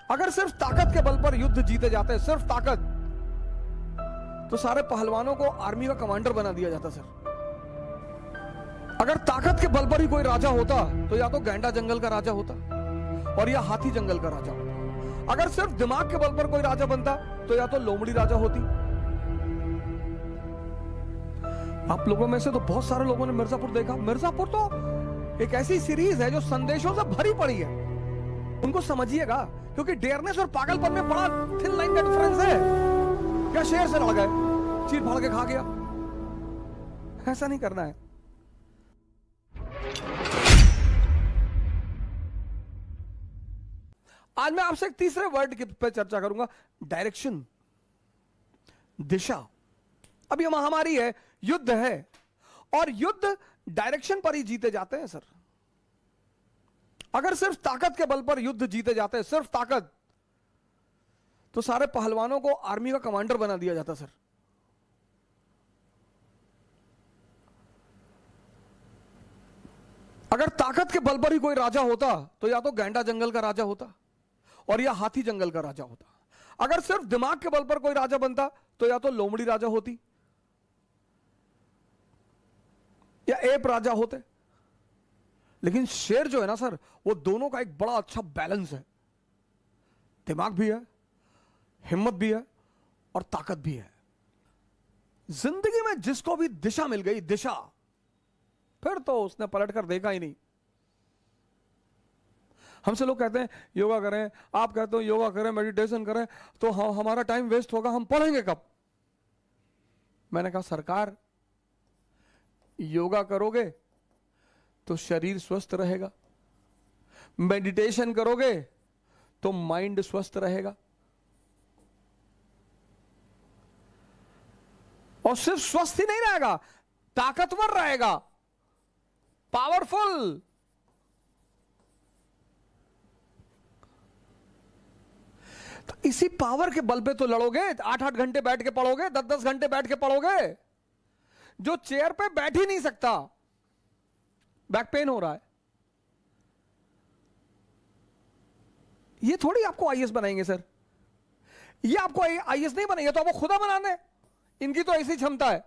अगर सिर्फ ताकत के बल पर युद्ध जीते जाते, सिर्फ ताकत, तो सारे पहलवानों को आर्मी का कमांडर बना दिया जाता सर। अगर ताकत के बल पर ही कोई राजा होता तो या तो गैंडा जंगल का राजा होता और या हाथी जंगल का राजा होता। अगर सिर्फ दिमाग के बल पर कोई राजा बनता तो या तो लोमड़ी राजा होती। आप लोगों में से तो बहुत सारे लोगों ने मिर्जापुर देखा। मिर्जापुर तो एक ऐसी सीरीज है जो संदेशों से भरी पड़ी है। उनको समझिएगा, क्योंकि डेयरनेस और पागलपन में बड़ा थिन लाइन का डिफरेंस है। क्या शेर से लड़ गए, चीर फाड़ के खा गया? ऐसा नहीं करना है। आज मैं आपसे एक तीसरे वर्ड के पे चर्चा करूंगा, डायरेक्शन, दिशा। अब यह महामारी है, युद्ध है, और युद्ध डायरेक्शन पर ही जीते जाते हैं सर। अगर सिर्फ ताकत के बल पर युद्ध जीते जाते, सिर्फ ताकत, तो सारे पहलवानों को आर्मी का कमांडर बना दिया जाता सर। अगर ताकत के बल पर ही कोई राजा होता तो या तो गैंडा जंगल का राजा होता और या हाथी जंगल का राजा होता। अगर सिर्फ दिमाग के बल पर कोई राजा बनता तो या तो लोमड़ी राजा होती या एप राजा होते। लेकिन शेर जो है ना सर, वो दोनों का एक बड़ा अच्छा बैलेंस है। दिमाग भी है, हिम्मत भी है और ताकत भी है। जिंदगी में जिसको भी दिशा मिल गई, दिशा, फिर तो उसने पलट कर देखा ही नहीं। हमसे लोग कहते हैं योगा करें, आप कहते हो योगा करें, मेडिटेशन करें, तो हमारा टाइम वेस्ट होगा, हम पढ़ेंगे कब? मैंने कहा सरकार, योगा करोगे तो शरीर स्वस्थ रहेगा, मेडिटेशन करोगे तो माइंड स्वस्थ रहेगा, और सिर्फ स्वस्थ ही नहीं रहेगा, ताकतवर रहेगा, पावरफुल। तो इसी पावर के बल पे तो लड़ोगे। 8-8 घंटे बैठ के पढ़ोगे, 10-10 घंटे बैठ के पढ़ोगे। जो चेयर पे बैठ ही नहीं सकता, बैक पेन हो रहा है, ये थोड़ी आपको आईएएस बनाएंगे सर। ये आपको आईएएस नहीं बनाएंगे, तो आपको खुदा बना दे। इनकी तो ऐसी क्षमता है,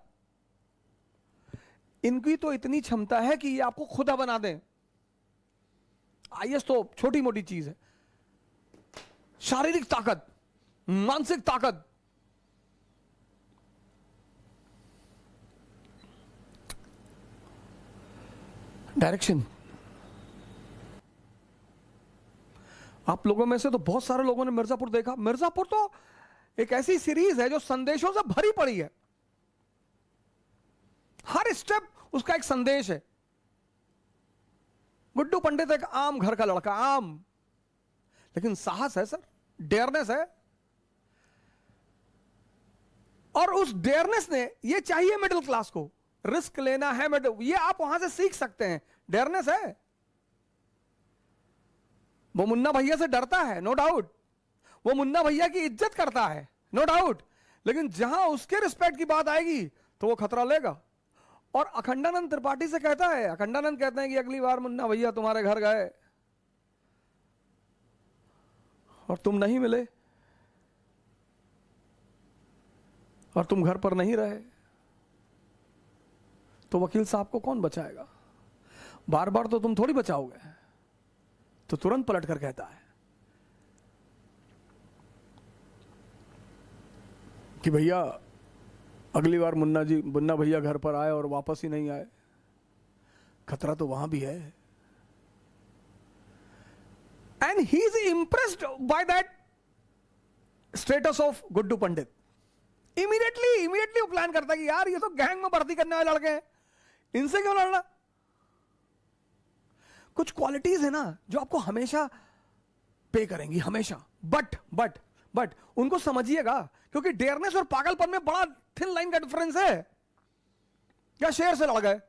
इनकी तो इतनी क्षमता है कि ये आपको खुदा बना दें। आईएएस तो छोटी मोटी चीज है। शारीरिक ताकत, मानसिक ताकत, डायरेक्शन। आप लोगों में से तो बहुत सारे लोगों ने मिर्जापुर देखा। मिर्जापुर तो एक ऐसी सीरीज है जो संदेशों से भरी पड़ी है। हर स्टेप उसका एक संदेश है। गुड्डू पंडित एक आम घर का लड़का, आम, लेकिन साहस है सर, डेयरनेस है। और उस डेयरनेस ने, ये चाहिए मिडिल क्लास को, रिस्क लेना है, ये आप वहां से सीख सकते हैं। डेयरनेस है। वो मुन्ना भैया से डरता है, नो डाउट। वो मुन्ना भैया की इज्जत करता है, नो डाउट। लेकिन जहां उसके रिस्पेक्ट की बात आएगी तो वो खतरा लेगा। और अखंडानंद त्रिपाठी से कहता है, अखंडानंद कहते हैं कि अगली बार मुन्ना भैया तुम्हारे घर गए और तुम नहीं मिले और तुम घर पर नहीं रहे, तो वकील साहब को कौन बचाएगा? बार बार तो तुम थोड़ी बचाओगे। तो तुरंत पलट कर कहता है कि भैया अगली बार मुन्ना भैया घर पर आए और वापस ही नहीं आए, खतरा तो वहां भी है। And he is impressed by that status of Guddu Pandit. Immediately वो प्लान करता है कि यार ये तो गैंग में भर्ती करने वाले लड़के हैं, इनसे क्यों लड़ना? कुछ क्वालिटीज है ना जो आपको हमेशा पे करेंगी, हमेशा। बट उनको समझिएगा, क्योंकि डेयरनेस और पागलपन में बड़ा थिन लाइन का डिफरेंस है। क्या शेर से लड़ गए,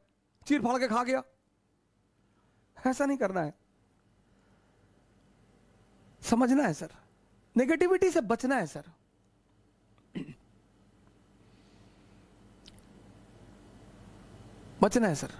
चीर फाड़ के खा गया? ऐसा नहीं करना है। समझना है सर, नेगेटिविटी से बचना है सर। बचना है सर।